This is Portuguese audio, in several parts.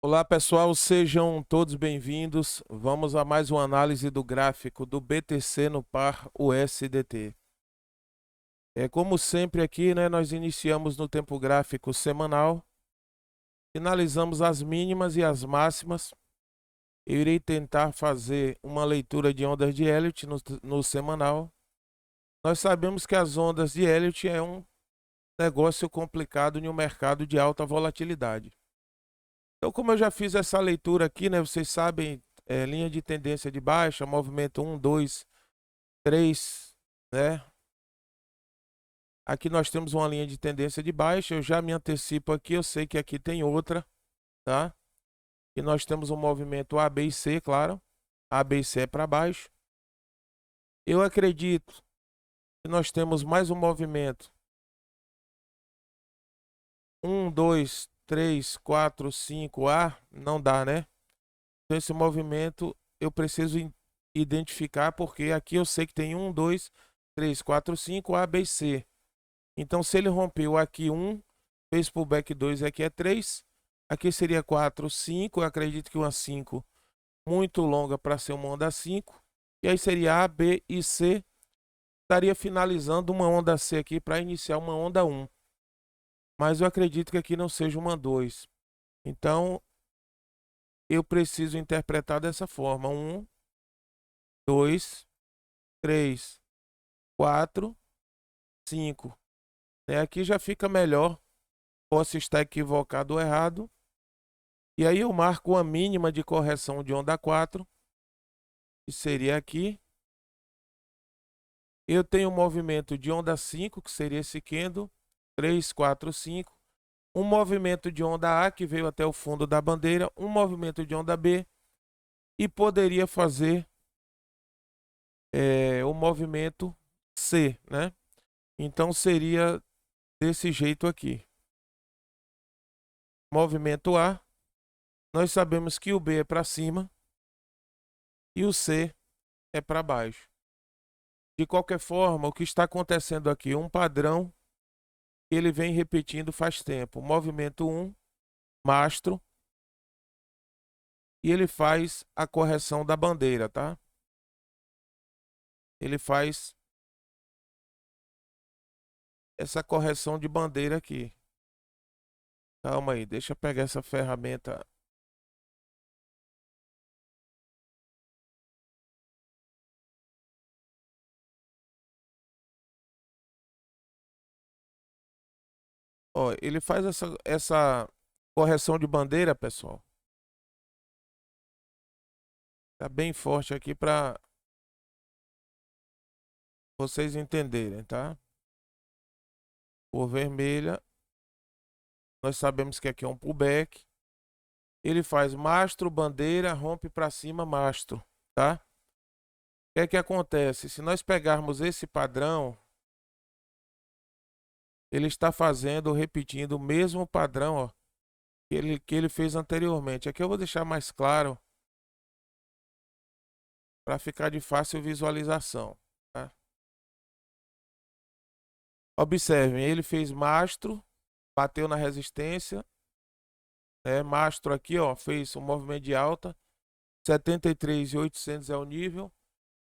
Olá pessoal, sejam todos bem-vindos. Vamos a mais uma análise do gráfico do BTC no par USDT. Como sempre aqui, né, nós iniciamos no tempo gráfico semanal, finalizamos as mínimas e as máximas. Eu irei tentar fazer uma leitura de ondas de Elliott no semanal. Nós sabemos que as ondas de Elliott é um negócio complicado em um mercado de alta volatilidade. Então, como eu já fiz essa leitura aqui, né, vocês sabem, linha de tendência de baixa, movimento 1, 2, 3, né? Aqui nós temos uma linha de tendência de baixa, eu já me antecipo aqui, eu sei que aqui tem outra, tá? E nós temos um movimento A, B e C, claro. A, B e C é para baixo. Eu acredito que nós temos mais um movimento. 1, 2, 3, 4, 5, A, não dá, né? Então esse movimento eu preciso identificar, porque aqui eu sei que tem 1, 2, 3, 4, 5, A, B e C. Então se ele rompeu aqui 1, fez pullback 2, aqui é 3, aqui seria 4, 5, eu acredito que uma 5 muito longa para ser uma onda 5, e aí seria A, B e C, estaria finalizando uma onda C aqui para iniciar uma onda 1. Mas eu acredito que aqui não seja uma 2. Então eu preciso interpretar dessa forma: 1, 2, 3, 4, 5. Aqui já fica melhor. Posso estar equivocado ou errado. E aí eu marco uma mínima de correção de onda 4, que seria aqui. Eu tenho um movimento de onda 5, que seria esse candle, 3, 4, 5. Um movimento de onda A, que veio até o fundo da bandeira. Um movimento de onda B. E poderia fazer o movimento C, né? Então seria desse jeito aqui. Movimento A. Nós sabemos que o B é para cima e o C é para baixo. De qualquer forma, o que está acontecendo aqui é um padrão que ele vem repetindo faz tempo. Movimento 1, mastro, e ele faz a correção da bandeira, tá? Ele faz essa correção de bandeira aqui. Calma aí, deixa eu pegar essa ferramenta. Ó, ele faz essa correção de bandeira, pessoal. Tá bem forte aqui para vocês entenderem, tá? Por vermelha, nós sabemos que aqui é um pullback. Ele faz mastro, bandeira, rompe para cima, mastro, tá? O que é que acontece? Se nós pegarmos esse padrão, ele está fazendo, repetindo o mesmo padrão, ó, que ele fez anteriormente. Aqui eu vou deixar mais claro para ficar de fácil visualização, tá? Observem, ele fez mastro, bateu na resistência, mastro aqui, ó, fez um movimento de alta, 73.800 é o nível,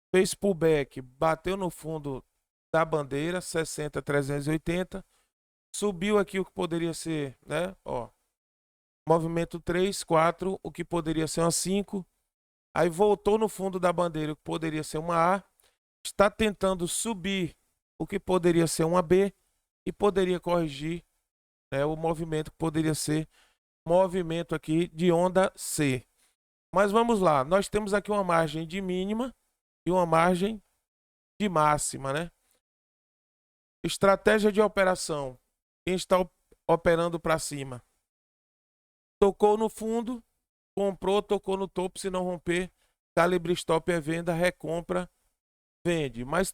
fez pullback, bateu no fundo da bandeira, 60.380, subiu aqui o que poderia ser, né, ó, movimento 3, 4, o que poderia ser uma 5, aí voltou no fundo da bandeira, o que poderia ser uma A, está tentando subir o que poderia ser uma B e poderia corrigir, o movimento que poderia ser movimento aqui de onda C. Mas vamos lá, nós temos aqui uma margem de mínima e uma margem de máxima, né? Estratégia de operação. Quem está operando para cima? Tocou no fundo, comprou, tocou no topo, se não romper, calibre stop é venda, recompra, vende. Mas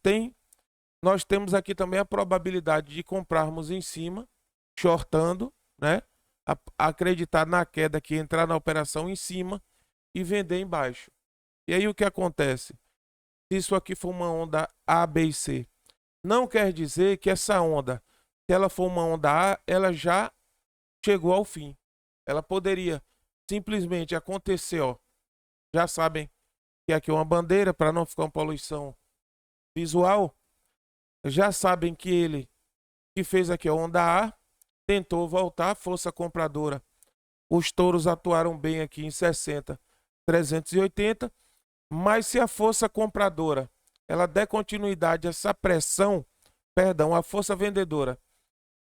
nós temos aqui também a probabilidade de comprarmos em cima, shortando, né? Acreditar na queda aqui, entrar na operação em cima e vender embaixo. E aí o que acontece? Se isso aqui for uma onda A, B e C, não quer dizer que essa onda, se ela for uma onda A, ela já chegou ao fim. Ela poderia simplesmente acontecer, ó. Já sabem que aqui é uma bandeira para não ficar uma poluição visual. Já sabem que ele que fez aqui a onda A, tentou voltar, força compradora. Os touros atuaram bem aqui em 60, 380, mas se a força compradora ela der continuidade a essa pressão, perdão, a força vendedora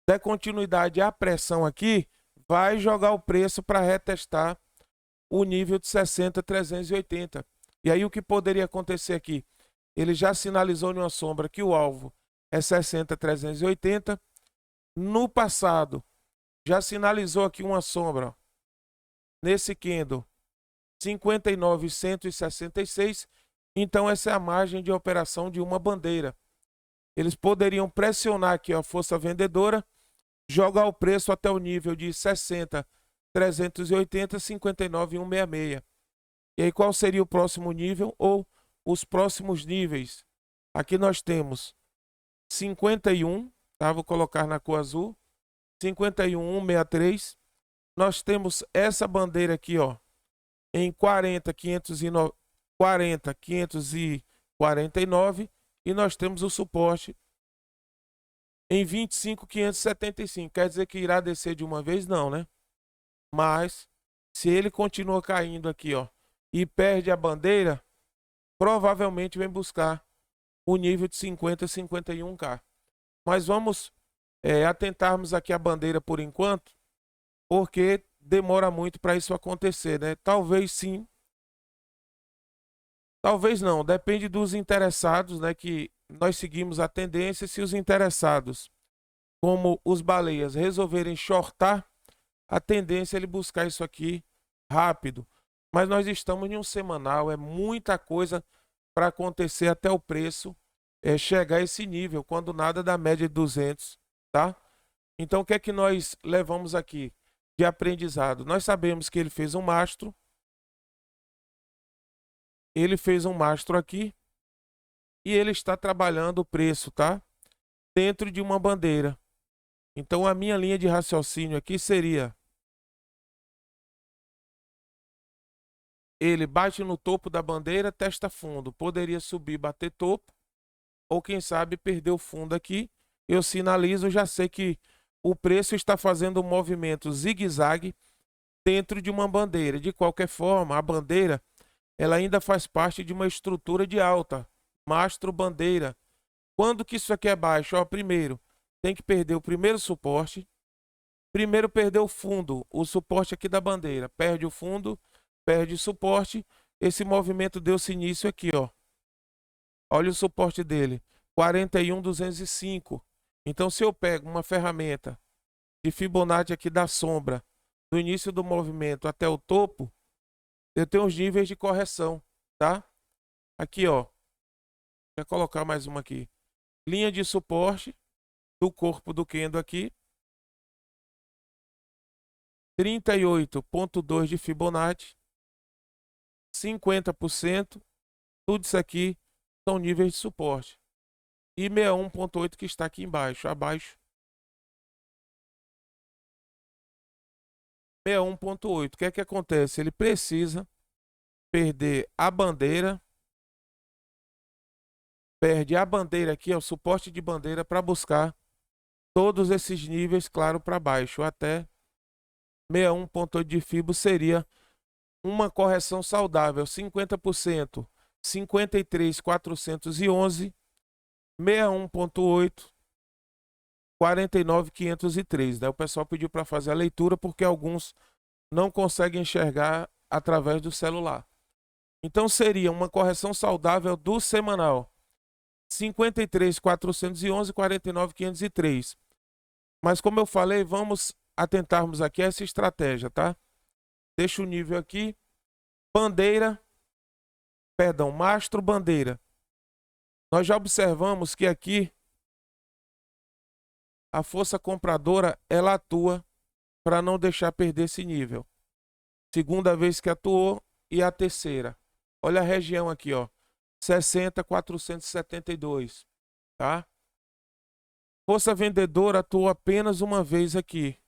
der continuidade à pressão aqui, vai jogar o preço para retestar o nível de 60, 380. E aí o que poderia acontecer aqui? Ele já sinalizou em uma sombra que o alvo é 60, 380. No passado, já sinalizou aqui uma sombra, ó, nesse candle 59,166. Então essa é a margem de operação de uma bandeira. Eles poderiam pressionar aqui a força vendedora, jogar o preço até o nível de 60, 380, 59,166. E aí qual seria o próximo nível ou os próximos níveis? Aqui nós temos 51, tá? Vou colocar na cor azul. 51,163. Nós temos essa bandeira aqui, ó, em 40,549 e nós temos o suporte em 25,575. Quer dizer que irá descer de uma vez? Não, né? Mas se ele continua caindo aqui, ó, e perde a bandeira, provavelmente vem buscar o nível de 50, 51K. Mas vamos atentarmos aqui a bandeira por enquanto, porque demora muito para isso acontecer, né? Talvez sim, talvez não, depende dos interessados, né? Que nós seguimos a tendência. Se os interessados, como os baleias, resolverem shortar, a tendência é ele buscar isso aqui rápido. Mas nós estamos em um semanal, é muita coisa para acontecer até o preço chegar a esse nível, quando nada da média de 200, tá? Então o que é que nós levamos aqui de aprendizado? Nós sabemos que ele fez um mastro. Ele fez um mastro aqui e ele está trabalhando o preço, tá? Dentro de uma bandeira. Então a minha linha de raciocínio aqui seria: ele bate no topo da bandeira, testa fundo. Poderia subir, bater topo, ou quem sabe perder o fundo aqui. Eu sinalizo, já sei que o preço está fazendo um movimento zigue-zague dentro de uma bandeira. De qualquer forma, a bandeira ela ainda faz parte de uma estrutura de alta, mastro bandeira. Quando que isso aqui é baixo? Ó, primeiro, tem que perder o primeiro suporte. Primeiro perder o fundo, o suporte aqui da bandeira. Perde o fundo, perde o suporte. Esse movimento deu-se início aqui, ó. Olha o suporte dele, 41,205. Então, se eu pego uma ferramenta de Fibonacci aqui da sombra, do início do movimento até o topo, eu tenho os níveis de correção, tá? Aqui, ó. Vou colocar mais uma aqui. Linha de suporte do corpo do candle aqui. 38,2 de Fibonacci. 50%. Tudo isso aqui são níveis de suporte. E 61,8 que está aqui embaixo. Abaixo. 61,8. O que é que acontece? Ele precisa perder a bandeira. Perde a bandeira aqui, é o suporte de bandeira, para buscar todos esses níveis, claro, para baixo. Até 61,8 de Fibo seria uma correção saudável. 50%, 53,411. 61,8, 49,503. Né? O pessoal pediu para fazer a leitura porque alguns não conseguem enxergar através do celular. Então seria uma correção saudável do semanal. 53,411, 49,503. Mas como eu falei, vamos atentarmos aqui a essa estratégia, tá? Deixa o nível aqui. Bandeira, perdão, mastro bandeira. Nós já observamos que aqui a força compradora ela atua para não deixar perder esse nível. Segunda vez que atuou e a terceira. Olha a região aqui, ó. 60,472, tá? Força vendedora atuou apenas uma vez aqui.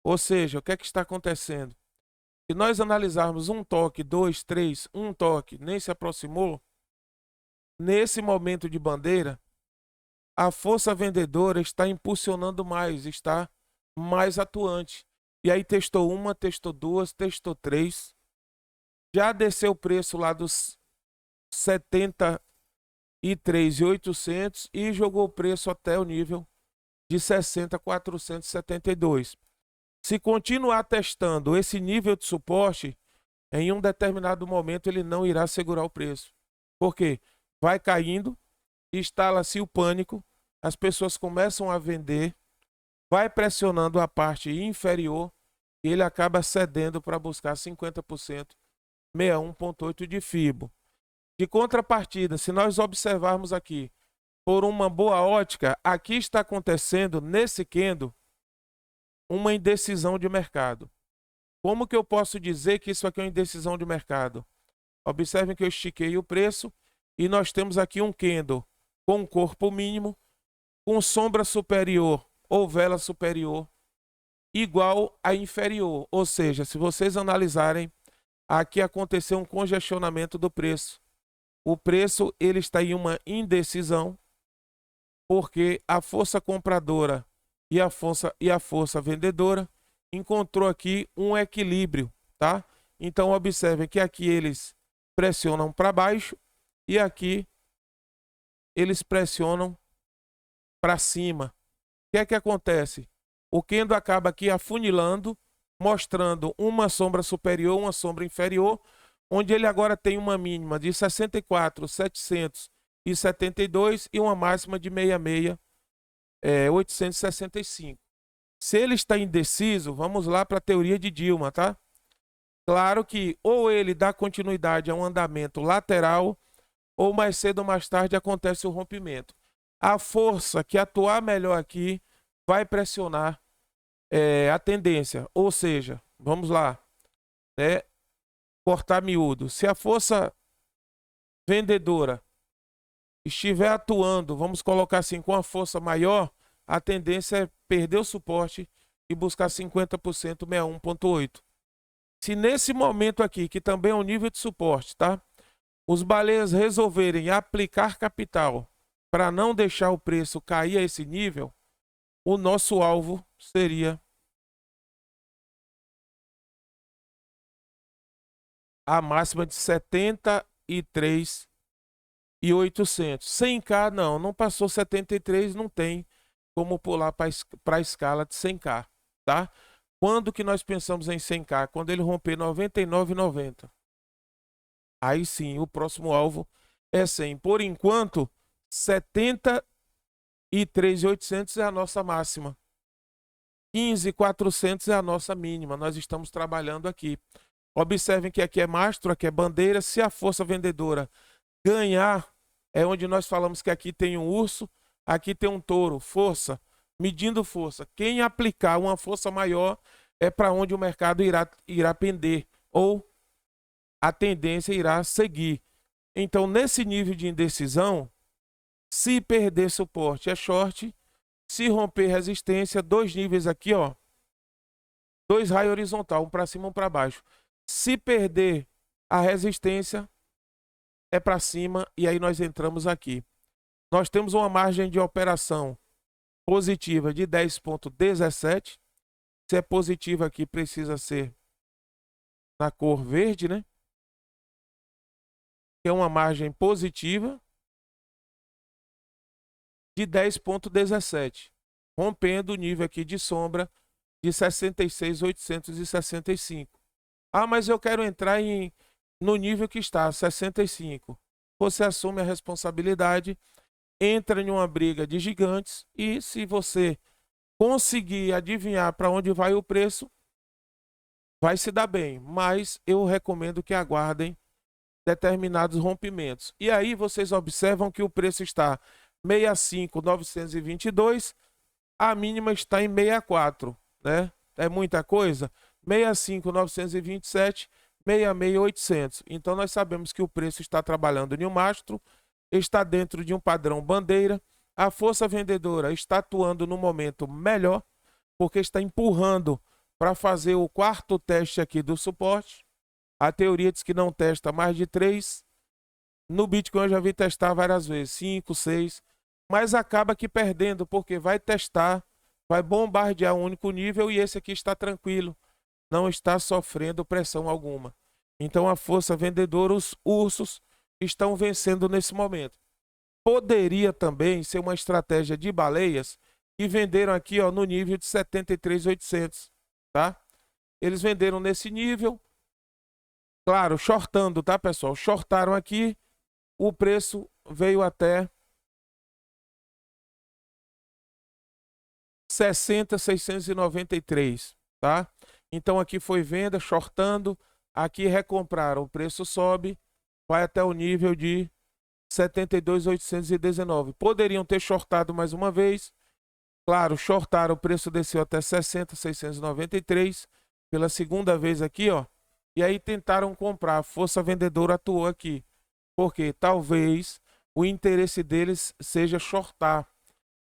Ou seja, o que é que está acontecendo? Se nós analisarmos um toque, dois, três, um toque, nem se aproximou, nesse momento de bandeira, a força vendedora está impulsionando mais, está mais atuante. E aí testou uma, testou duas, testou três. Já desceu o preço lá dos 73.800 e jogou o preço até o nível de 60.472. Se continuar testando esse nível de suporte, em um determinado momento ele não irá segurar o preço. Por quê? Vai caindo, instala-se o pânico, as pessoas começam a vender, vai pressionando a parte inferior e ele acaba cedendo para buscar 50%, 61,8 de FIBO. De contrapartida, se nós observarmos aqui, por uma boa ótica, aqui está acontecendo, nesse candle, uma indecisão de mercado. Como que eu posso dizer que isso aqui é uma indecisão de mercado? Observem que eu estiquei o preço e nós temos aqui um candle com corpo mínimo, com sombra superior ou vela superior igual a inferior. Ou seja, se vocês analisarem, aqui aconteceu um congestionamento do preço. O preço ele está em uma indecisão, porque a força compradora e a força vendedora encontrou aqui um equilíbrio, tá? Então observem que aqui eles pressionam para baixo e aqui eles pressionam para cima. O que é que acontece? O candle acaba aqui afunilando, mostrando uma sombra superior, uma sombra inferior, onde ele agora tem uma mínima de 64.772 e uma máxima de 865. Se ele está indeciso, vamos lá para a teoria de Dilma, tá? Claro que ou ele dá continuidade a um andamento lateral, ou mais cedo ou mais tarde acontece o rompimento. A força que atuar melhor aqui vai pressionar a tendência. Ou seja, vamos lá, cortar miúdo. Se a força vendedora estiver atuando, vamos colocar assim, com a força maior, a tendência é perder o suporte e buscar 50%, 61,8. Se nesse momento aqui, que também é um nível de suporte, tá? Os baleias resolverem aplicar capital para não deixar o preço cair a esse nível, o nosso alvo seria a máxima de 73.800. 100K não passou 73, não tem como pular para a escala de 100K, tá? Quando que nós pensamos em 100K? Quando ele romper 99,90. Aí sim, o próximo alvo é 100. Por enquanto, 73.800 é a nossa máxima. 15.400 é a nossa mínima. Nós estamos trabalhando aqui. Observem que aqui é mastro, aqui é bandeira. Se a força vendedora ganhar, é onde nós falamos que aqui tem um urso, aqui tem um touro. Força, medindo força. Quem aplicar uma força maior é para onde o mercado irá pender, ou a tendência irá seguir. Então, nesse nível de indecisão, se perder suporte é short, se romper resistência, dois níveis aqui, ó, dois raios horizontal, um para cima, um para baixo. Se perder a resistência, é para cima e aí nós entramos aqui. Nós temos uma margem de operação positiva de 10,17. Se é positiva aqui, precisa ser na cor verde, né? Que é uma margem positiva de 10,17, rompendo o nível aqui de sombra de 66.865. Ah, mas eu quero entrar no nível que está, 65. Você assume a responsabilidade, entra em uma briga de gigantes e se você conseguir adivinhar para onde vai o preço, vai se dar bem. Mas eu recomendo que aguardem determinados rompimentos. E aí vocês observam que o preço está 65.922, a mínima está em 64, né? É muita coisa? 65.927, 66.800. Então nós sabemos que o preço está trabalhando em um mastro, está dentro de um padrão bandeira. A força vendedora está atuando no momento melhor, porque está empurrando para fazer o quarto teste aqui do suporte. A teoria diz que não testa mais de 3. No Bitcoin eu já vi testar várias vezes, 5, 6. Mas acaba que perdendo, porque vai testar, vai bombardear um único nível e esse aqui está tranquilo. Não está sofrendo pressão alguma. Então a força vendedora, os ursos, estão vencendo nesse momento. Poderia também ser uma estratégia de baleias que venderam aqui, ó, no nível de 73.800, tá? Eles venderam nesse nível, claro, shortando, tá, pessoal? Shortaram aqui, o preço veio até 60.693, tá? Então aqui foi venda, shortando, aqui recompraram, o preço sobe, vai até o nível de 72.819. Poderiam ter shortado mais uma vez. Claro, shortaram, o preço desceu até 60.693 pela segunda vez aqui, ó. E aí tentaram comprar, a força vendedora atuou aqui. Porque talvez o interesse deles seja shortar.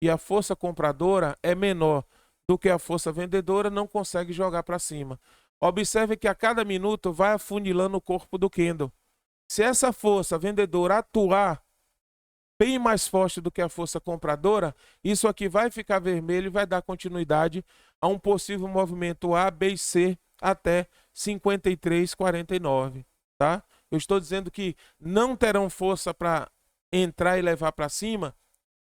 E a força compradora é menor do que a força vendedora, não consegue jogar para cima. Observe que a cada minuto vai afunilando o corpo do candle. Se essa força vendedora atuar bem mais forte do que a força compradora, isso aqui vai ficar vermelho e vai dar continuidade a um possível movimento A, B e C até 53,49, tá? Eu estou dizendo que não terão força para entrar e levar para cima.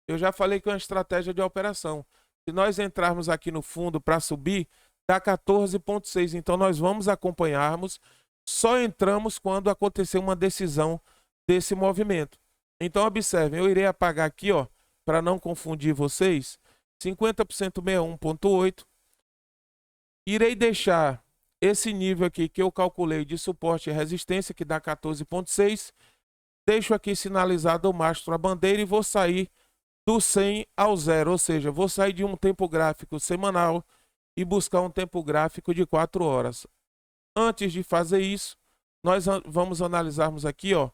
Eu já falei que é uma estratégia de operação. Se nós entrarmos aqui no fundo para subir, dá 14,6. Então nós vamos acompanharmos. Só entramos quando acontecer uma decisão desse movimento. Então observem, eu irei apagar aqui, ó, para não confundir vocês, 50% 61,8. Irei deixar esse nível aqui que eu calculei de suporte e resistência, que dá 14,6. Deixo aqui sinalizado o mastro, a bandeira, e vou sair do 100 ao 0, ou seja, vou sair de um tempo gráfico semanal e buscar um tempo gráfico de 4 horas. Antes de fazer isso, nós vamos analisarmos aqui, ó,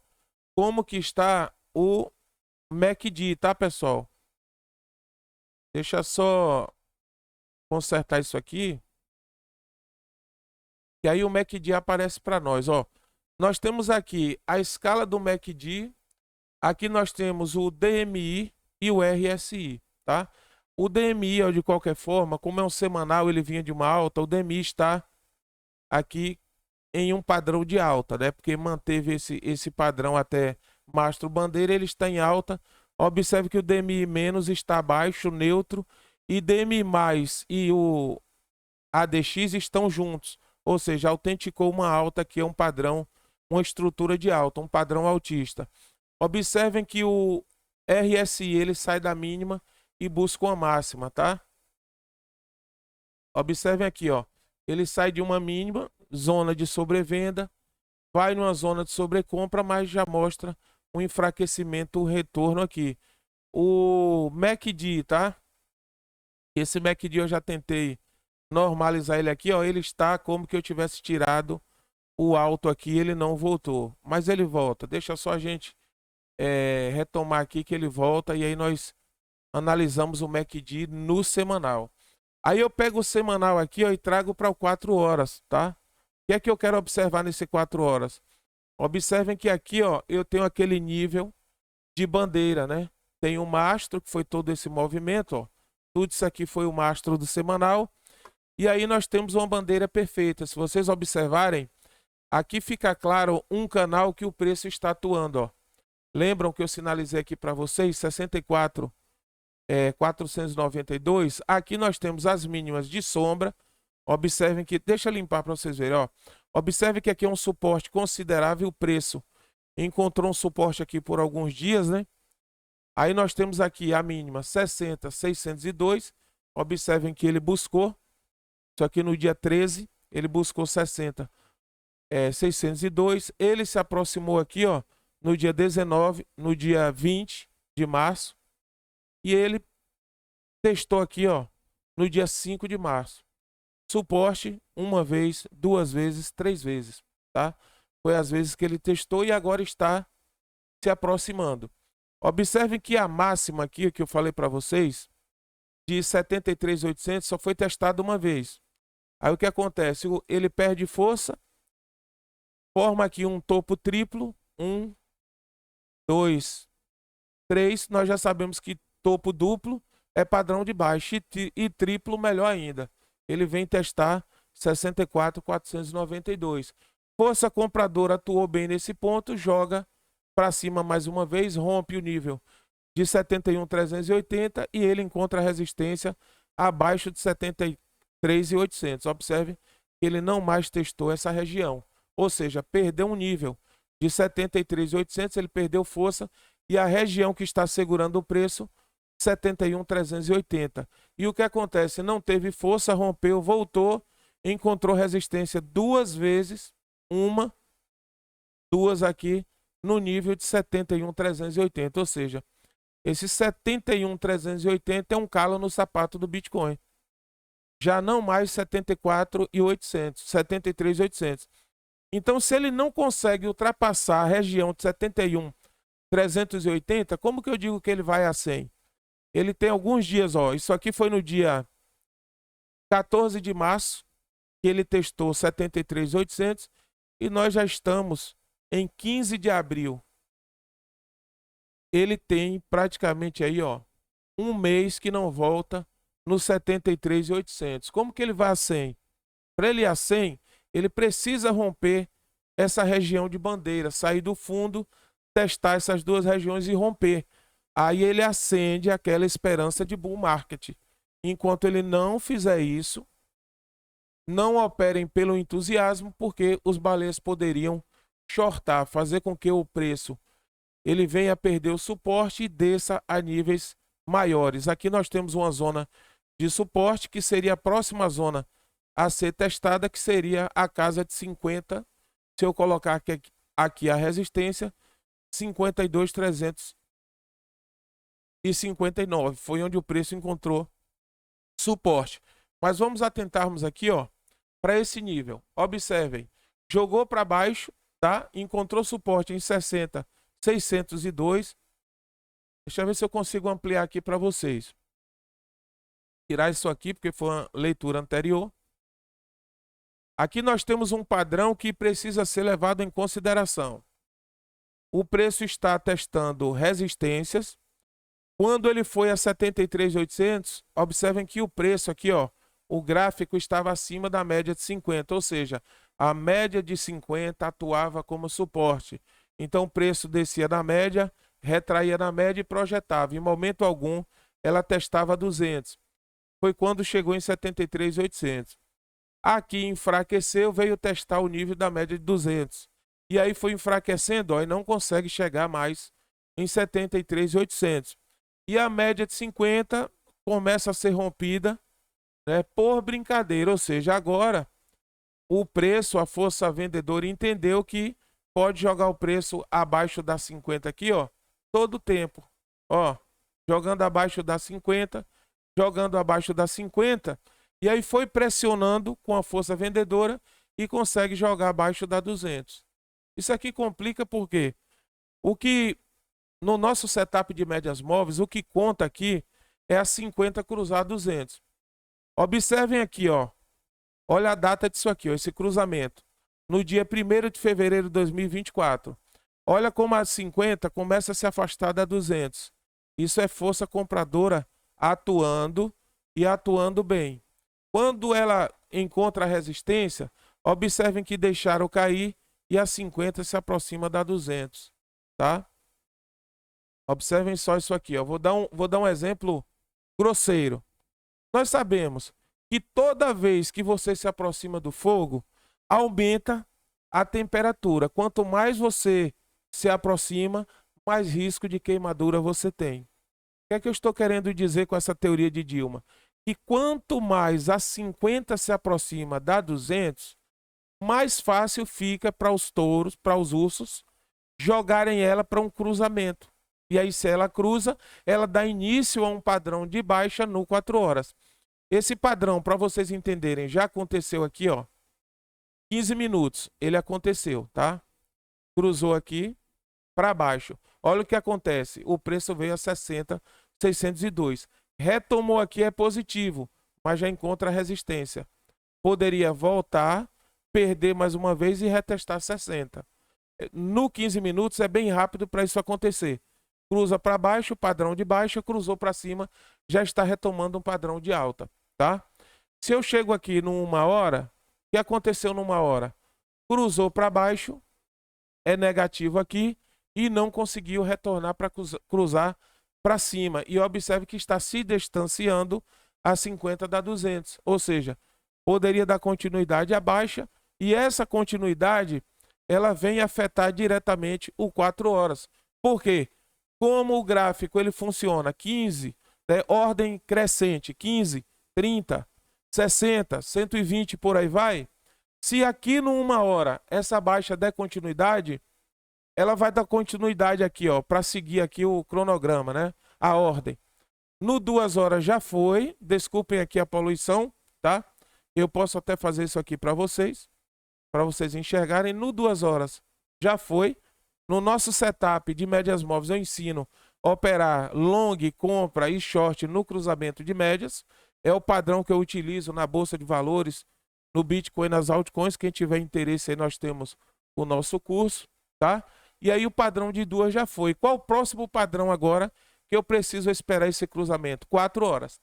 como que está o MACD, tá, pessoal? Deixa só consertar isso aqui. E aí o MACD aparece para nós, ó. Nós temos aqui a escala do MACD, aqui nós temos o DMI e o RSI, tá? O DMI, ó, de qualquer forma, como é um semanal, ele vinha de uma alta, o DMI está aqui em um padrão de alta, né? Porque manteve esse padrão até mastro bandeira, ele está em alta. Observe que o DMI menos está baixo, neutro, e DMI mais e o ADX estão juntos, ou seja, autenticou uma alta que é um padrão, uma estrutura de alta, um padrão altista. Observem que o RSI ele sai da mínima e busca uma máxima, tá? Observem aqui, ó, ele sai de uma mínima, zona de sobrevenda, vai numa zona de sobrecompra, mas já mostra um enfraquecimento, um retorno aqui. O MACD, tá? Esse MACD eu já tentei normalizar ele aqui, ó, ele está como que eu tivesse tirado o alto aqui, ele não voltou, mas ele volta. Deixa só a gente retomar aqui que ele volta e aí nós analisamos o MACD no semanal. Aí eu pego o semanal aqui, ó, e trago para o 4 horas, tá? O que é que eu quero observar nesse 4 horas? Observem que aqui, ó, eu tenho aquele nível de bandeira, né? Tem um mastro, que foi todo esse movimento, ó. Tudo isso aqui foi o mastro do semanal. E aí nós temos uma bandeira perfeita. Se vocês observarem, aqui fica claro um canal que o preço está atuando, ó. Lembram que eu sinalizei aqui para vocês 64.492? Aqui nós temos as mínimas de sombra. Observem que, deixa eu limpar para vocês verem, ó. Observe que aqui é um suporte considerável, o preço encontrou um suporte aqui por alguns dias, né? Aí nós temos aqui a mínima 60.602. Observem que ele buscou, só que no dia 13 ele buscou 60.602. Ele se aproximou aqui, ó, no dia 19, no dia 20 de março. E ele testou aqui, ó, no dia 5 de março. Suporte uma vez, duas vezes, três vezes, tá? Foi as vezes que ele testou e agora está se aproximando. Observem que a máxima aqui que eu falei para vocês, de 73.800, só foi testada uma vez. Aí o que acontece? Ele perde força, forma aqui um topo triplo, 1, 2, 3. Nós já sabemos que topo duplo é padrão de baixa e triplo melhor ainda. Ele vem testar 64.492. Força compradora atuou bem nesse ponto, joga para cima mais uma vez, rompe o nível de 71.380 e ele encontra resistência abaixo de 73.800. Observe que ele não mais testou essa região, ou seja, perdeu um nível de 73.800, ele perdeu força e a região que está segurando o preço 71.380. E o que acontece? Não teve força, rompeu, voltou, encontrou resistência duas vezes, duas aqui no nível de 71.380, ou seja, esse 71.380 é um calo no sapato do Bitcoin. Já não mais 74.800, 73.800. Então, se ele não consegue ultrapassar a região de 71.380, como que eu digo que ele vai a 100? Ele tem alguns dias, ó, isso aqui foi no dia 14 de março, que ele testou 73.800 e nós já estamos em 15 de abril. Ele tem praticamente aí, ó, um mês que não volta no 73.800. Como que ele vai a 100? Para ele ir a 100, ele precisa romper essa região de bandeira, sair do fundo, testar essas duas regiões e romper. Aí ele acende aquela esperança de bull market. Enquanto ele não fizer isso, não operem pelo entusiasmo, porque os baleias poderiam shortar, fazer com que o preço ele venha a perder o suporte e desça a níveis maiores. Aqui nós temos uma zona de suporte que seria a próxima zona a ser testada, que seria a casa de 50. Se eu colocar aqui a resistência, 52.359. Foi onde o preço encontrou suporte. Mas vamos atentarmos aqui, ó, para esse nível. Observem, jogou para baixo, tá? Encontrou suporte em 60.602. Deixa eu ver se eu consigo ampliar aqui para vocês. Tirar isso aqui, porque foi uma leitura anterior. Aqui nós temos um padrão que precisa ser levado em consideração. O preço está testando resistências. Quando ele foi a 73.800, observem que o preço aqui, ó, o gráfico estava acima da média de 50, ou seja, a média de 50 atuava como suporte. Então o preço descia da média, retraía na média e projetava. Em momento algum, ela testava 200. Foi quando chegou em 73.800. Aqui enfraqueceu, veio testar o nível da média de 200. E aí foi enfraquecendo, ó, e não consegue chegar mais em 73.800. E a média de 50 começa a ser rompida, né, por brincadeira. Ou seja, agora o preço, a força vendedora entendeu que pode jogar o preço abaixo da 50 aqui, ó, todo o tempo. Ó, jogando abaixo da 50, jogando abaixo da 50. E aí foi pressionando com a força vendedora e consegue jogar abaixo da 200. Isso aqui complica porque o que no nosso setup de médias móveis, o que conta aqui é a 50 cruzar 200. Observem aqui, ó. Olha a data disso aqui, ó, esse cruzamento. No dia 1º de fevereiro de 2024. Olha como a 50 começa a se afastar da 200. Isso é força compradora atuando e atuando bem. Quando ela encontra a resistência, observem que deixaram cair e a 50 se aproxima da 200, tá? Observem só isso aqui, ó. Vou dar um exemplo grosseiro. Nós sabemos que toda vez que você se aproxima do fogo, aumenta a temperatura. Quanto mais você se aproxima, mais risco de queimadura você tem. O que é que eu estou querendo dizer com essa teoria de Dilma? Que quanto mais a 50 se aproxima da 200, mais fácil fica para os touros, para os ursos, jogarem ela para um cruzamento. E aí, se ela cruza, ela dá início a um padrão de baixa no 4 horas. Esse padrão, para vocês entenderem, já aconteceu aqui, ó. 15 minutos, ele aconteceu, tá? Cruzou aqui para baixo. Olha o que acontece. O preço veio a 60.602. Retomou aqui, é positivo, mas já encontra resistência. poderia voltar, perder mais uma vez e retestar 60. No 15 minutos é bem rápido para isso acontecer. Cruza para baixo, padrão de baixa, cruzou para cima, já está retomando um padrão de alta, tá? Se eu chego aqui numa hora, o que aconteceu numa hora? Cruzou para baixo, é negativo aqui e não conseguiu retornar para cruzar para cima. E observe que está se distanciando a 50 da 200, ou seja, poderia dar continuidade à baixa e essa continuidade ela vem afetar diretamente o 4 horas. Por quê? Como o gráfico ele funciona 15, ordem crescente, 15, 30, 60, 120 por aí vai. Se aqui no 1 hora essa baixa der continuidade, ela vai dar continuidade aqui, ó, para seguir aqui o cronograma, né? A ordem. No 2 horas já foi, desculpem aqui a poluição, tá? Eu posso até fazer isso aqui para vocês enxergarem. No 2 horas já foi. No nosso setup de médias móveis eu ensino a operar long, compra e short no cruzamento de médias. É o padrão que eu utilizo na Bolsa de Valores, no Bitcoin, nas altcoins. Quem tiver interesse aí nós temos o nosso curso, tá? E aí o padrão de 2 já foi. Qual o próximo padrão agora que eu preciso esperar esse cruzamento? 4 horas.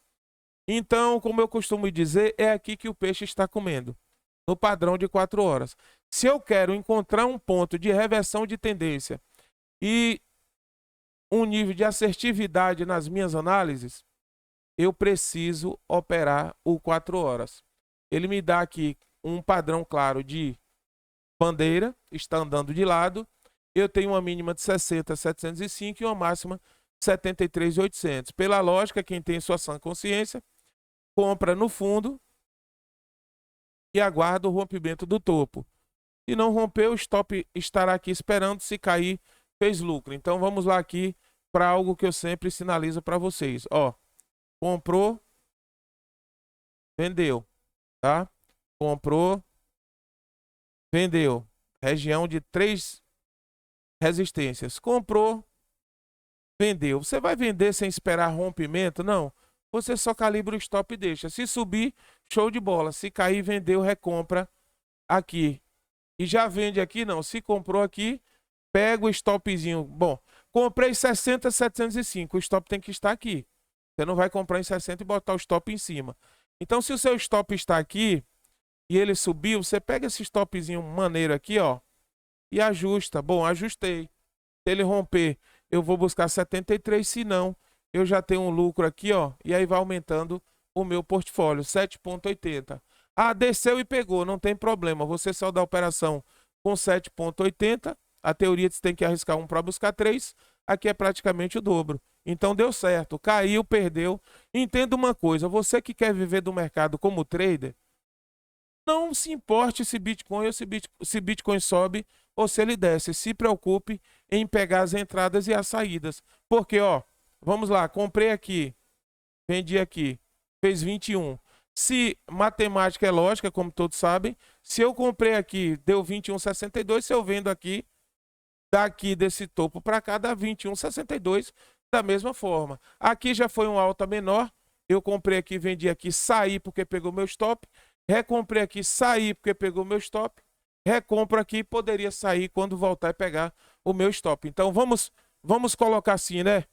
Então, como eu costumo dizer, é aqui que o peixe está comendo, no padrão de 4 horas. Se eu quero encontrar um ponto de reversão de tendência e um nível de assertividade nas minhas análises, eu preciso operar o 4 horas. Ele me dá aqui um padrão claro de bandeira, está andando de lado. Eu tenho uma mínima de 60,705 e uma máxima 73,800. Pela lógica, quem tem sua sã consciência, compra no fundo e aguarda o rompimento do topo. Se não romper, o stop estará aqui esperando. Se cair, fez lucro. Então vamos lá aqui para algo que eu sempre sinalizo para vocês. Ó, comprou, vendeu, tá? Comprou, vendeu. Região de 3 resistências. Comprou, vendeu. Você vai vender sem esperar rompimento? Não. Você só calibra o stop e deixa. Se subir, show de bola. Se cair, vendeu, recompra aqui. E já vende aqui, não. Se comprou aqui, pega o stopzinho. Bom, comprei 60,705. O stop tem que estar aqui. Você não vai comprar em 60 e botar o stop em cima. Então, se o seu stop está aqui e ele subiu, você pega esse stopzinho maneiro aqui, ó, e ajusta. Bom, ajustei. Se ele romper, eu vou buscar 73. Se não, eu já tenho um lucro aqui, ó, e aí vai aumentando o meu portfólio, 7,80. Ah, desceu e pegou, não tem problema. Você só dá a operação com 7,80. A teoria diz que tem que arriscar 1 para buscar 3. Aqui é praticamente o dobro. Então deu certo, caiu, perdeu. Entenda uma coisa, você que quer viver do mercado como trader, não se importe se Bitcoin ou se Bitcoin sobe ou se ele desce. Se preocupe em pegar as entradas e as saídas. Porque, ó, vamos lá, comprei aqui, vendi aqui, fez 21. Se matemática é lógica, como todos sabem, se eu comprei aqui, deu 21,62, se eu vendo aqui, daqui desse topo para cá, dá 21,62 da mesma forma. Aqui já foi uma alta menor, eu comprei aqui, vendi aqui, saí porque pegou meu stop, recomprei aqui, saí porque pegou meu stop, recompro aqui, poderia sair quando voltar e pegar o meu stop. Então vamos colocar assim, né?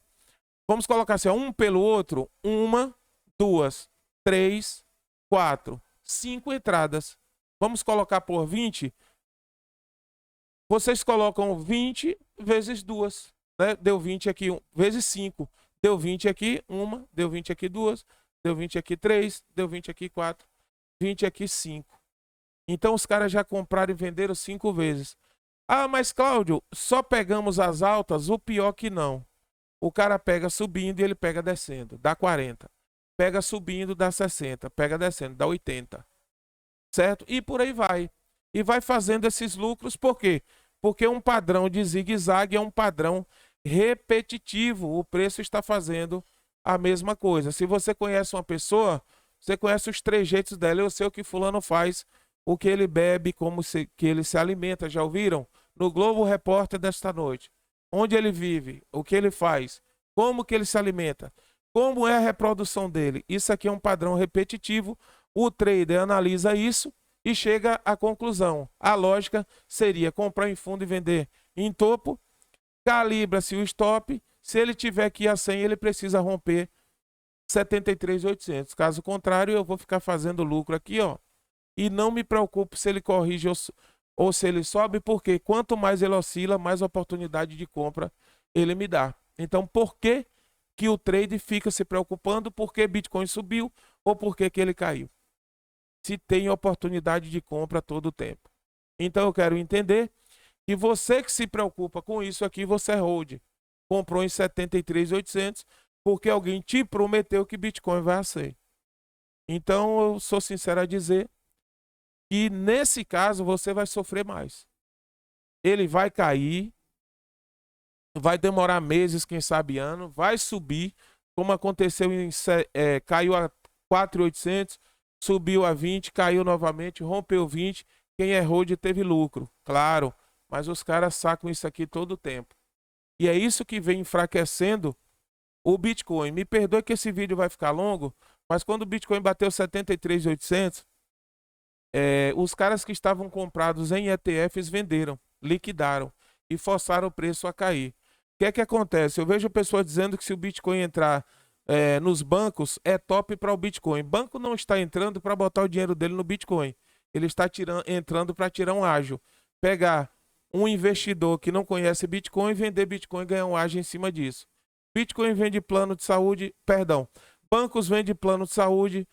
Vamos colocar assim, ó, um pelo outro, 1, 2, 3, 4, 5 entradas. Vamos colocar por 20. Vocês colocam 20 vezes 2, né? Deu 20 aqui, vezes 5. Deu 20 aqui, 1, deu 20 aqui, 2, deu 20 aqui, 3, deu 20 aqui, 4, 20 aqui, 5. Então os caras já compraram e venderam 5 vezes. Ah, mas Cláudio, só pegamos as altas? O pior que não. O cara pega subindo e ele pega descendo, dá 40. Pega subindo, dá 60. Pega descendo, dá 80. Certo? E por aí vai. E vai fazendo esses lucros, por quê? Porque um padrão de zigue-zague é um padrão repetitivo. O preço está fazendo a mesma coisa. Se você conhece uma pessoa, você conhece os trejeitos dela. Eu sei o que fulano faz, o que ele bebe, que ele se alimenta. Já ouviram? No Globo Repórter desta noite. Onde ele vive, o que ele faz, como que ele se alimenta, como é a reprodução dele. Isso aqui é um padrão repetitivo, O trader analisa isso e chega à conclusão. A lógica seria comprar em fundo e vender em topo, calibra-se o stop, se ele tiver que ir a 100, ele precisa romper 73.800. Caso contrário, eu vou ficar fazendo lucro aqui, ó, e não me preocupo se ele corrige ou se ele sobe, porque quanto mais ele oscila, mais oportunidade de compra ele me dá. Então, por que que o trade fica se preocupando porque Bitcoin subiu ou porque que ele caiu? Se tem oportunidade de compra todo o tempo. Então, eu quero entender que você que se preocupa com isso aqui, você é hold. Comprou em 73.800 porque alguém te prometeu que Bitcoin vai a 100. Então, eu sou sincero a dizer que nesse caso você vai sofrer mais. Ele vai cair, vai demorar meses, quem sabe ano, vai subir, como aconteceu caiu a 4.800, subiu a 20, caiu novamente, rompeu 20, quem é hold teve lucro, claro, mas os caras sacam isso aqui todo o tempo. E é isso que vem enfraquecendo o Bitcoin. Me perdoe que esse vídeo vai ficar longo, mas quando o Bitcoin bateu 73.800, os caras que estavam comprados em ETFs venderam, liquidaram e forçaram o preço a cair. O que é que acontece? Eu vejo pessoas dizendo que se o Bitcoin entrar nos bancos, é top para o Bitcoin. O banco não está entrando para botar o dinheiro dele no Bitcoin. Ele está entrando para tirar um ágio. Pegar um investidor que não conhece Bitcoin, vender Bitcoin e ganhar um ágio em cima disso. Bitcoin vende plano de saúde, perdão. Bancos vendem plano de saúde,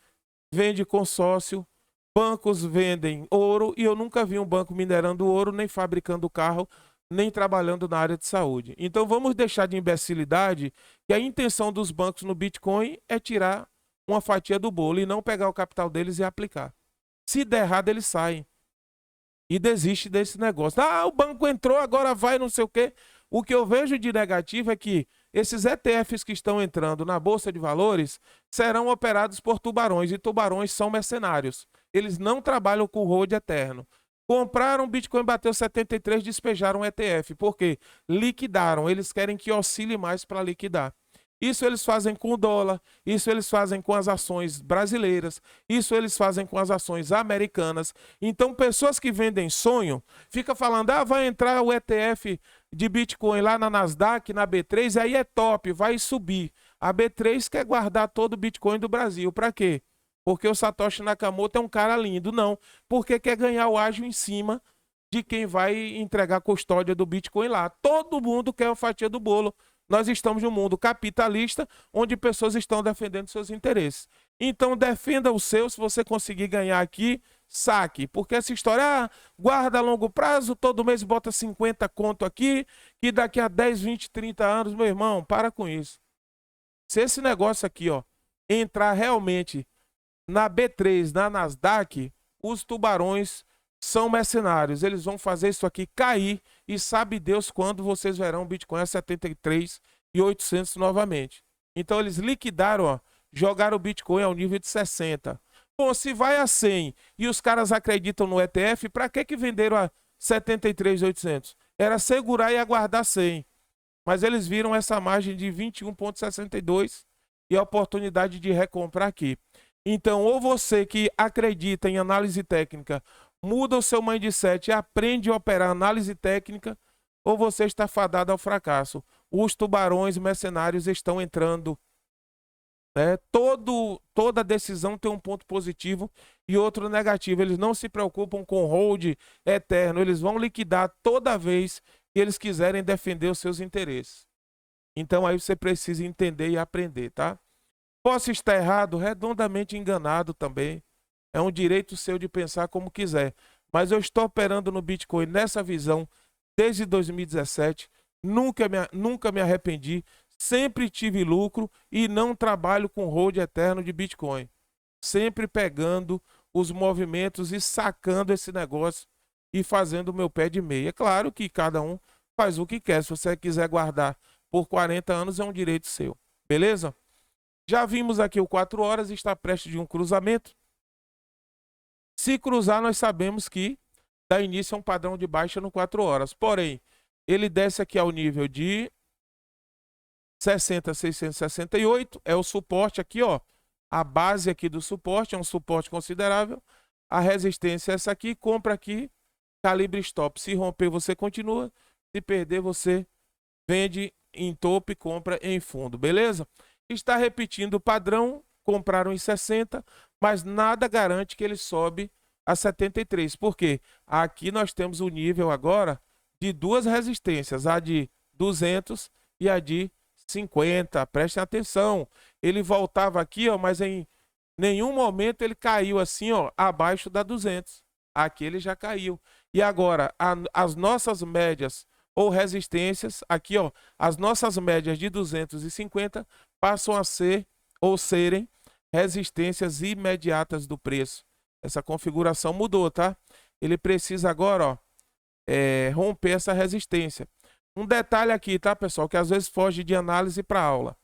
vende consórcio. Bancos vendem ouro e eu nunca vi um banco minerando ouro, nem fabricando carro, nem trabalhando na área de saúde. Então vamos deixar de imbecilidade que a intenção dos bancos no Bitcoin é tirar uma fatia do bolo e não pegar o capital deles e aplicar. Se der errado, eles saem e desistem desse negócio. Ah, o banco entrou, agora vai, não sei o quê. O que eu vejo de negativo é que esses ETFs que estão entrando na Bolsa de Valores serão operados por tubarões, e tubarões são mercenários. Eles não trabalham com hold eterno. Compraram Bitcoin, bateu 73, despejaram o ETF. Por quê? Liquidaram. Eles querem que oscile mais para liquidar. Isso eles fazem com o dólar, isso eles fazem com as ações brasileiras, isso eles fazem com as ações americanas. Então, pessoas que vendem sonho, ficam falando, vai entrar o ETF de Bitcoin lá na Nasdaq, na B3, aí é top, vai subir. A B3 quer guardar todo o Bitcoin do Brasil. Para quê? Porque o Satoshi Nakamoto é um cara lindo. Não, porque quer ganhar o ágio em cima de quem vai entregar a custódia do Bitcoin lá. Todo mundo quer a fatia do bolo. Nós estamos num mundo capitalista, onde pessoas estão defendendo seus interesses. Então, defenda o seu. Se você conseguir ganhar aqui, saque. Porque essa história, guarda a longo prazo, todo mês bota 50 conto aqui, que daqui a 10, 20, 30 anos, meu irmão, para com isso. Se esse negócio aqui, ó, entrar realmente na B3, na Nasdaq, os tubarões são mercenários. Eles vão fazer isso aqui cair e sabe Deus quando vocês verão o Bitcoin a 73.800 novamente. Então eles liquidaram, ó, jogaram o Bitcoin ao nível de 60. Bom, se vai a 100 e os caras acreditam no ETF, para que venderam a 73.800? Era segurar e aguardar 100. Mas eles viram essa margem de 21,62 e a oportunidade de recomprar aqui. Então, ou você que acredita em análise técnica, muda o seu mindset e aprende a operar análise técnica, ou você está fadado ao fracasso. Os tubarões mercenários estão entrando. Toda decisão tem um ponto positivo e outro negativo. Eles não se preocupam com hold eterno. Eles vão liquidar toda vez que eles quiserem defender os seus interesses. Então, aí você precisa entender e aprender, tá? Posso estar errado, redondamente enganado também. É um direito seu de pensar como quiser. Mas eu estou operando no Bitcoin nessa visão desde 2017. Nunca me arrependi. Sempre tive lucro e não trabalho com hold eterno de Bitcoin. Sempre pegando os movimentos e sacando esse negócio e fazendo o meu pé de meia. É claro que cada um faz o que quer. Se você quiser guardar por 40 anos, é um direito seu. Beleza? Já vimos aqui o 4 horas, está prestes de um cruzamento. Se cruzar, nós sabemos que dá início a um padrão de baixa no 4 horas. Porém, ele desce aqui ao nível de 60.668, é o suporte aqui, ó. a base aqui do suporte, é um suporte considerável. A resistência é essa aqui, compra aqui, calibre stop. Se romper, você continua. Se perder, você vende em topo e compra em fundo, beleza? Está repetindo o padrão, compraram em 60, mas nada garante que ele sobe a 73. Por quê? Aqui nós temos o nível agora de duas resistências, a de 200 e a de 50. Prestem atenção. Ele voltava aqui, ó, mas em nenhum momento ele caiu assim, ó, abaixo da 200. Aqui ele já caiu. E agora, as nossas médias ou resistências, aqui, ó, as nossas médias de 250 passam a ser ou serem resistências imediatas do preço. Essa configuração mudou, tá? Ele precisa agora, ó, romper essa resistência. Um detalhe aqui, tá, pessoal, que às vezes foge de análise para aula.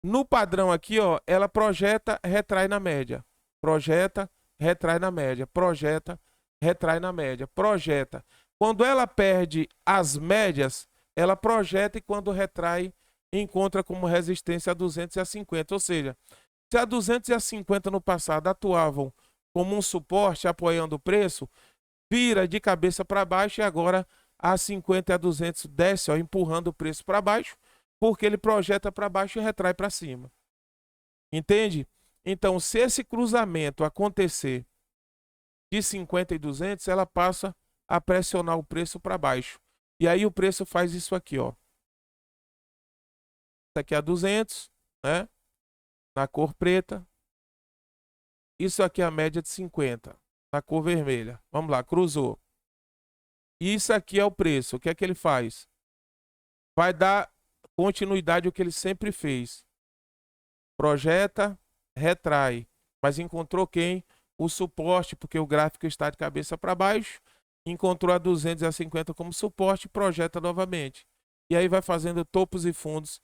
No padrão aqui, ó, ela projeta, retrai na média. Projeta, retrai na média. Projeta, retrai na média. Projeta. Quando ela perde as médias, ela projeta e quando retrai, encontra como resistência a 250. Ou seja, se a 250 no passado atuavam como um suporte apoiando o preço, vira de cabeça para baixo e agora a 50 e a 200 desce, ó, empurrando o preço para baixo, porque ele projeta para baixo e retrai para cima. Entende? Então, se esse cruzamento acontecer de 50 e 200, ela passa a pressionar o preço para baixo. E aí o preço faz isso aqui, ó. Isso aqui é a 200, né? Na cor preta. Isso aqui é a média de 50, na cor vermelha. Vamos lá, cruzou. Isso aqui é o preço. O que é que ele faz? Vai dar continuidade ao que ele sempre fez. Projeta, retrai. Mas encontrou quem? O suporte, porque o gráfico está de cabeça para baixo. Encontrou a 250 como suporte, projeta novamente. E aí vai fazendo topos e fundos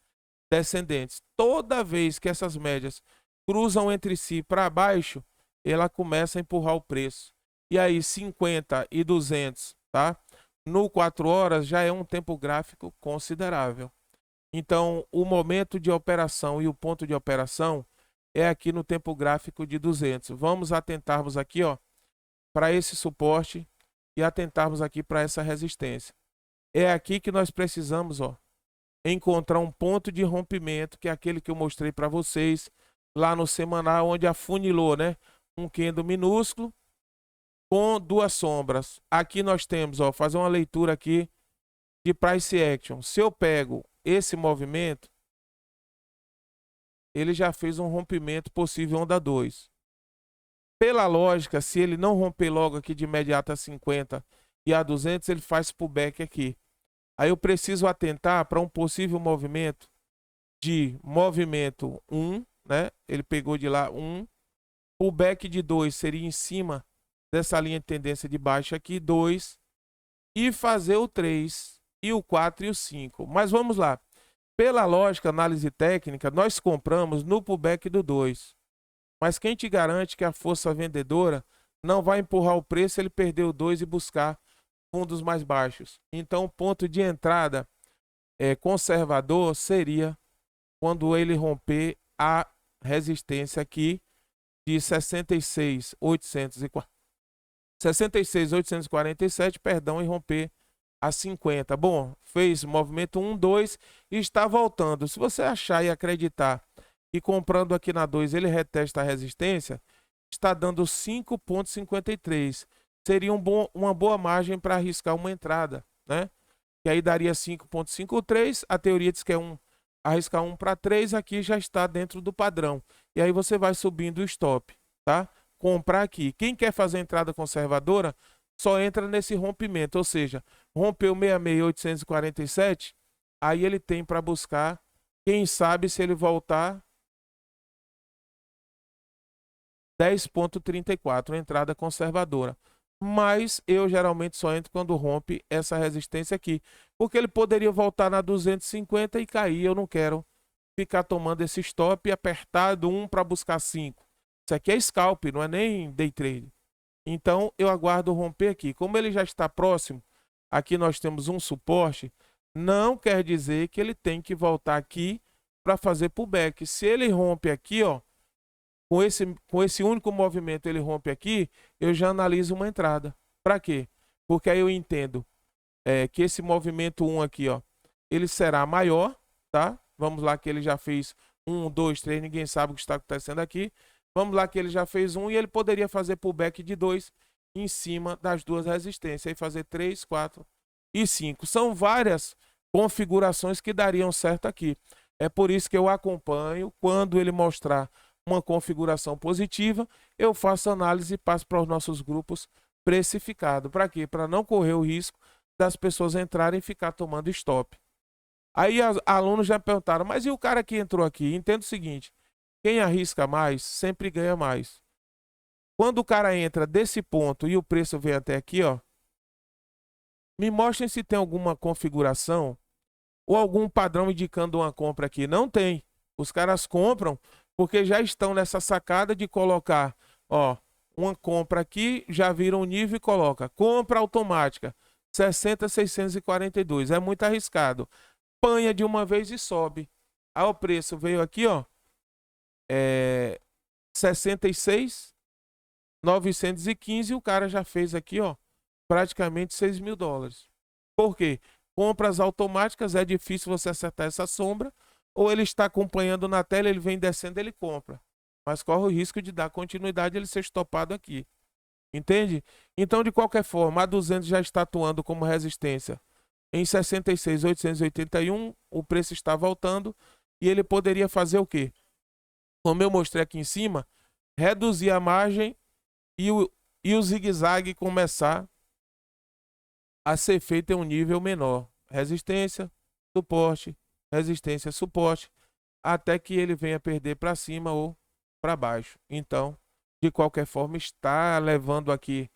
descendentes. Toda vez que essas médias cruzam entre si para baixo, ela começa a empurrar o preço. E aí 50 e 200, tá? No 4 horas já é um tempo gráfico considerável. Então, o momento de operação e o ponto de operação é aqui no tempo gráfico de 200. Vamos atentarmos aqui, ó, para esse suporte e atentarmos aqui para essa resistência. É aqui que nós precisamos, ó, encontrar um ponto de rompimento, que é aquele que eu mostrei para vocês lá no semanal, onde afunilou, né? Um candle minúsculo com duas sombras. Aqui nós temos, ó, fazer uma leitura aqui de price action. Se eu pego esse movimento, ele já fez um rompimento possível onda 2. Pela lógica, se ele não romper logo aqui de imediato a 50 e a 200, ele faz pullback aqui. Aí eu preciso atentar para um possível movimento de movimento 1, né? Ele pegou de lá 1. Pullback de 2 seria em cima dessa linha de tendência de baixa aqui, 2. E fazer o 3, e o 4 e o 5. Mas vamos lá. Pela lógica, análise técnica, nós compramos no pullback do 2. Mas quem te garante que a força vendedora não vai empurrar o preço, ele perder o 2 e buscar fundos mais baixos? Então, o ponto de entrada conservador seria quando ele romper a resistência aqui de 66.847, perdão, e romper a 50. Bom, fez movimento 1, 2 e está voltando. Se você achar e acreditar que comprando aqui na 2 ele retesta a resistência, está dando 5,53. Seria uma boa margem para arriscar uma entrada, né? Que aí daria 5,53. A teoria diz que é arriscar 1 para 3, aqui já está dentro do padrão. E aí você vai subindo o stop, tá? Comprar aqui. Quem quer fazer entrada conservadora, só entra nesse rompimento, ou seja, rompeu 66.847, aí ele tem para buscar, quem sabe se ele voltar 10,34, entrada conservadora. Mas eu geralmente só entro quando rompe essa resistência aqui, porque ele poderia voltar na 250 e cair. Eu não quero ficar tomando esse stop apertado 1 para buscar 5. Isso aqui é scalp, não é nem day trade. Então eu aguardo romper aqui. Como ele já está próximo, aqui nós temos um suporte, não quer dizer que ele tem que voltar aqui para fazer pullback. Se ele rompe aqui, ó, com esse único movimento ele rompe aqui, eu já analiso uma entrada. Para quê? Porque aí eu entendo que esse movimento 1 aqui, ó, ele será maior, tá? Vamos lá que ele já fez 1, 2, 3, ninguém sabe o que está acontecendo aqui. Vamos lá que ele já fez 1 e ele poderia fazer pullback de 2 em cima das duas resistências. Aí fazer 3, 4 e 5. São várias configurações que dariam certo aqui. É por isso que eu acompanho. Quando ele mostrar uma configuração positiva, eu faço análise e passo para os nossos grupos precificado. Para quê? Para não correr o risco das pessoas entrarem e ficar tomando stop. Aí alunos já perguntaram, mas e o cara que entrou aqui? Entenda o seguinte, quem arrisca mais sempre ganha mais. Quando o cara entra desse ponto e o preço vem até aqui, ó, me mostrem se tem alguma configuração ou algum padrão indicando uma compra aqui. Não tem. Os caras compram porque já estão nessa sacada de colocar, ó, uma compra aqui, já viram o nível e coloca compra automática, 60,642. É muito arriscado. Panha de uma vez e sobe. Aí o preço veio aqui, ó, 66,915 e o cara já fez aqui, ó, praticamente 6 mil dólares. Por quê? Compras automáticas, é difícil você acertar essa sombra, ou ele está acompanhando na tela, ele vem descendo, ele compra. Mas corre o risco de dar continuidade e ele ser estopado aqui. Entende? Então, de qualquer forma, a 200 já está atuando como resistência. Em 66,881, o preço está voltando e ele poderia fazer o quê? Como eu mostrei aqui em cima, reduzir a margem e o zigue-zague começar a ser feito em um nível menor. Resistência, suporte, resistência, suporte, até que ele venha perder para cima ou para baixo. Então, de qualquer forma, está levando aqui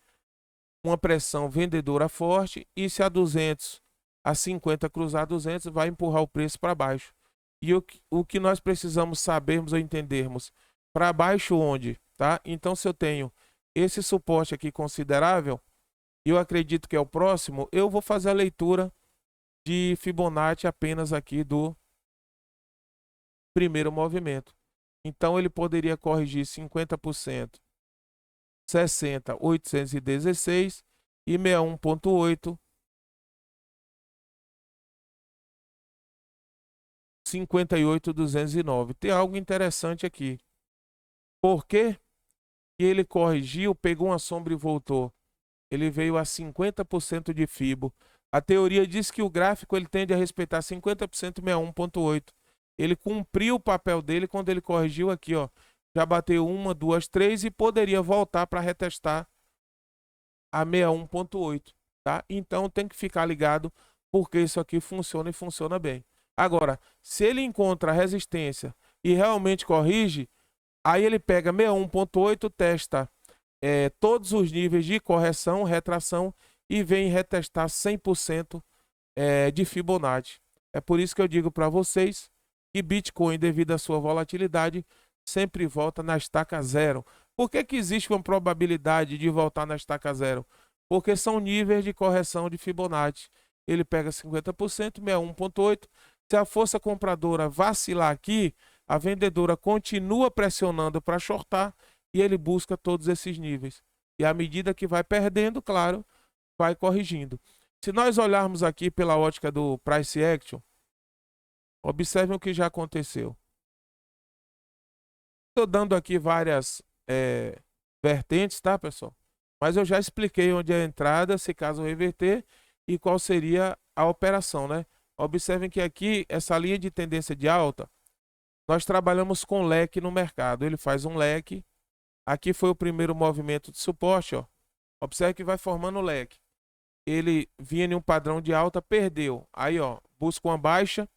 uma pressão vendedora forte e se a 200 a 50 cruzar 200, vai empurrar o preço para baixo. E o que nós precisamos sabermos ou entendermos, para baixo onde, tá? Então, se eu tenho esse suporte aqui considerável, e eu acredito que é o próximo, eu vou fazer a leitura de Fibonacci apenas aqui do primeiro movimento. Então, ele poderia corrigir 50%, 60,816 e 61,8, 58,209. Tem algo interessante aqui. Por quê? Ele corrigiu, pegou uma sombra e voltou. Ele veio a 50% de Fibo. A teoria diz que o gráfico ele tende a respeitar 50% 61,8. Ele cumpriu o papel dele quando ele corrigiu aqui, ó. Já bateu 1, 2, 3 e poderia voltar para retestar a 61,8, tá? Então tem que ficar ligado porque isso aqui funciona e funciona bem. Agora, se ele encontra resistência e realmente corrige, aí ele pega 61,8, testa todos os níveis de correção, retração e vem retestar 100% de Fibonacci. É por isso que eu digo para vocês que Bitcoin, devido à sua volatilidade, sempre volta na estaca zero. Por que existe uma probabilidade de voltar na estaca zero? Porque são níveis de correção de Fibonacci. Ele pega 50%, 61,8. Se a força compradora vacilar aqui, a vendedora continua pressionando para shortar e ele busca todos esses níveis. E à medida que vai perdendo, claro, vai corrigindo. Se nós olharmos aqui pela ótica do Price Action, observem o que já aconteceu. Estou dando aqui várias vertentes, tá, pessoal? Mas eu já expliquei onde é a entrada, se caso reverter, e qual seria a operação, né? Observem que aqui, essa linha de tendência de alta, nós trabalhamos com leque no mercado. Ele faz um leque. Aqui foi o primeiro movimento de suporte, ó. Observe que vai formando o leque. Ele vinha em um padrão de alta, perdeu. Aí, ó, busca uma baixa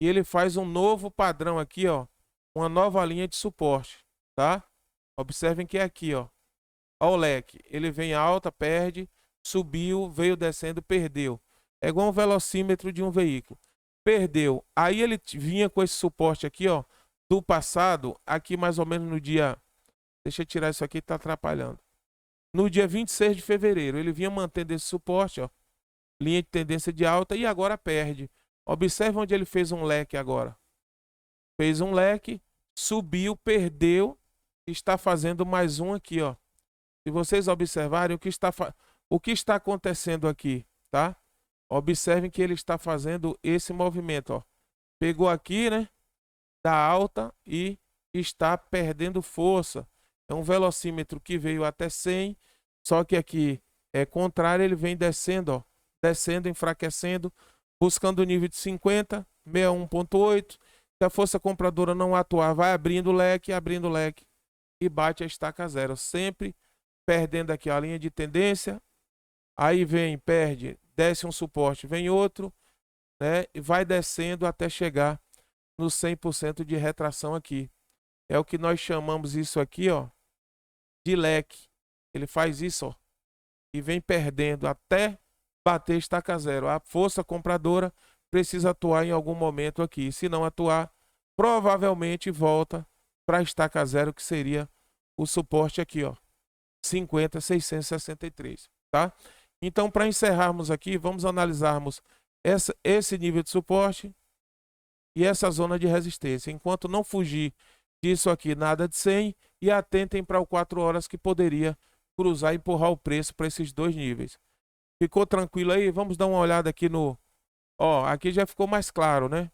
e ele faz um novo padrão aqui, ó. Uma nova linha de suporte, tá? Observem que é aqui, ó. Ó o leque. Ele vem alta, perde, subiu, veio descendo, perdeu. É igual um velocímetro de um veículo. Perdeu. Aí ele vinha com esse suporte aqui, ó, do passado, aqui mais ou menos no dia... Deixa eu tirar isso aqui, tá atrapalhando. No dia 26 de fevereiro, ele vinha mantendo esse suporte, ó, linha de tendência de alta, e agora perde. Observe onde ele fez um leque agora. Fez um leque, subiu, perdeu, está fazendo mais um aqui, ó. Se vocês observarem o que está acontecendo aqui, tá? Observem que ele está fazendo esse movimento, ó. Pegou aqui, né? Da alta e está perdendo força. É um velocímetro que veio até 100, só que aqui é contrário, ele vem descendo, ó. Descendo, enfraquecendo, buscando o nível de 50, 61.8. Se a força compradora não atuar, vai abrindo o leque e bate a estaca zero. Sempre perdendo aqui a linha de tendência. Aí vem, perde, desce um suporte, vem outro, né? E vai descendo até chegar no 100% de retração aqui. É o que nós chamamos isso aqui, ó, de leque. Ele faz isso, ó, e vem perdendo até bater estaca zero. A força compradora precisa atuar em algum momento aqui. Se não atuar, provavelmente volta para a estaca zero, que seria o suporte aqui, ó, 50.663, tá? Então, para encerrarmos aqui, vamos analisarmos esse nível de suporte e essa zona de resistência. Enquanto não fugir disso aqui, nada de 100, e atentem para o 4 horas, que poderia cruzar e empurrar o preço para esses dois níveis. Ficou tranquilo aí? Vamos dar uma olhada aqui no... Ó, aqui já ficou mais claro, né?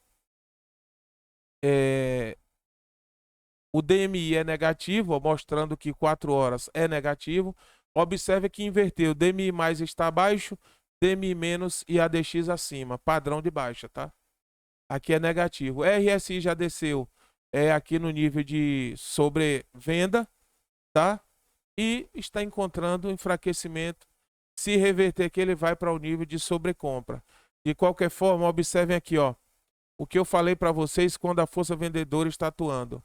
O DMI é negativo, ó, mostrando que 4 horas é negativo. Observe que inverteu. DMI mais está abaixo, DMI menos e ADX acima. Padrão de baixa, tá? Aqui é negativo. RSI já desceu aqui no nível de sobrevenda, tá? E está encontrando enfraquecimento. Se reverter aqui, ele vai para o nível de sobrecompra. De qualquer forma, observem aqui, ó, o que eu falei para vocês quando a força vendedora está atuando.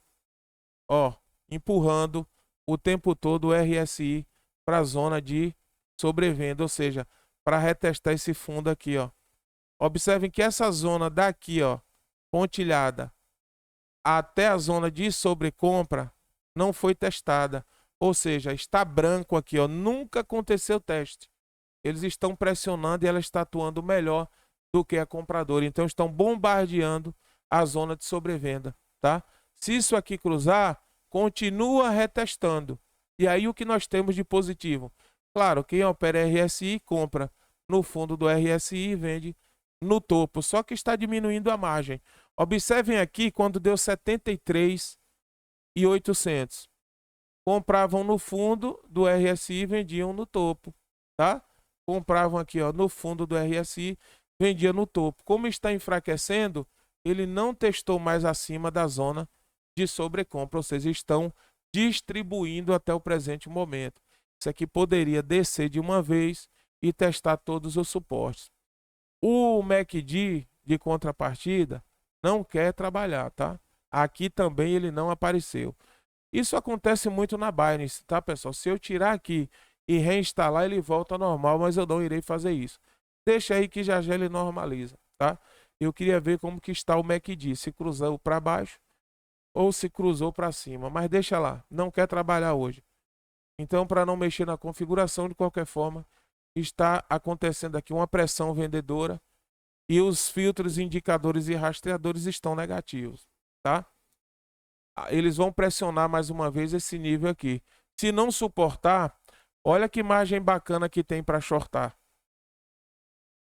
Ó, empurrando o tempo todo o RSI para a zona de sobrevenda, ou seja, para retestar esse fundo aqui, ó. Observem que essa zona daqui, ó, pontilhada, até a zona de sobrecompra não foi testada. Ou seja, está branco aqui, ó, nunca aconteceu teste. Eles estão pressionando e ela está atuando melhor do que a compradora. Então, estão bombardeando a zona de sobrevenda, tá? Se isso aqui cruzar, continua retestando. E aí, o que nós temos de positivo? Claro, quem opera RSI compra no fundo do RSI e vende no topo, só que está diminuindo a margem. Observem aqui, quando deu 73.800. Compravam no fundo do RSI e vendiam no topo, tá? Compravam aqui, ó, no fundo do RSI, vendia no topo. Como está enfraquecendo, ele não testou mais acima da zona de sobrecompra, ou seja, estão distribuindo até o presente momento. Isso aqui poderia descer de uma vez e testar todos os suportes. O MACD de contrapartida não quer trabalhar, tá? Aqui também ele não apareceu. Isso acontece muito na Binance, tá, pessoal? Se eu tirar aqui e reinstalar, ele volta ao normal, mas eu não irei fazer isso. Deixa aí que já ele normaliza, tá? Eu queria ver como que está o MACD, se cruzou para baixo ou se cruzou para cima, mas deixa lá, não quer trabalhar hoje. Então, para não mexer na configuração, de qualquer forma, está acontecendo aqui uma pressão vendedora e os filtros, indicadores e rastreadores estão negativos, tá? Eles vão pressionar mais uma vez esse nível aqui. Se não suportar, olha que margem bacana que tem para shortar.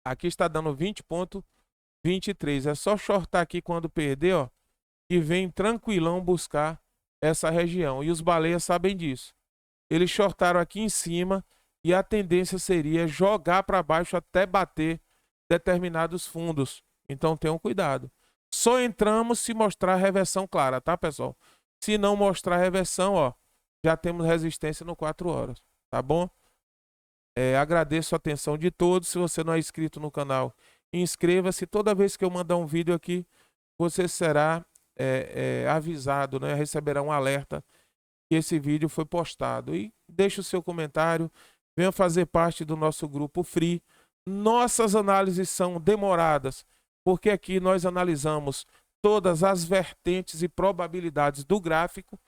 Aqui está dando 20.23. É só shortar aqui quando perder, ó, e vem tranquilão buscar essa região. E os baleias sabem disso. Eles shortaram aqui em cima e a tendência seria jogar para baixo até bater determinados fundos. Então tenham cuidado. Só entramos se mostrar reversão clara, tá, pessoal? Se não mostrar reversão, ó, já temos resistência no 4 horas, tá bom? Agradeço a atenção de todos. Se você não é inscrito no canal, inscreva-se. Toda vez que eu mandar um vídeo aqui, você será avisado, né? Receberá um alerta que esse vídeo foi postado. E deixe o seu comentário. Venha fazer parte do nosso grupo Free. Nossas análises são demoradas, porque aqui nós analisamos todas as vertentes e probabilidades do gráfico.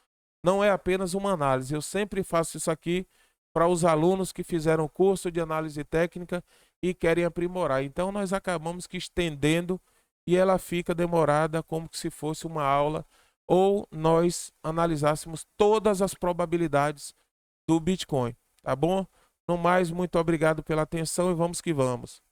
Não é apenas uma análise. Eu sempre faço isso aqui para os alunos que fizeram o curso de análise técnica e querem aprimorar. Então, nós acabamos que estendendo e ela fica demorada como se fosse uma aula ou nós analisássemos todas as probabilidades do Bitcoin, tá bom? No mais, muito obrigado pela atenção e vamos que vamos.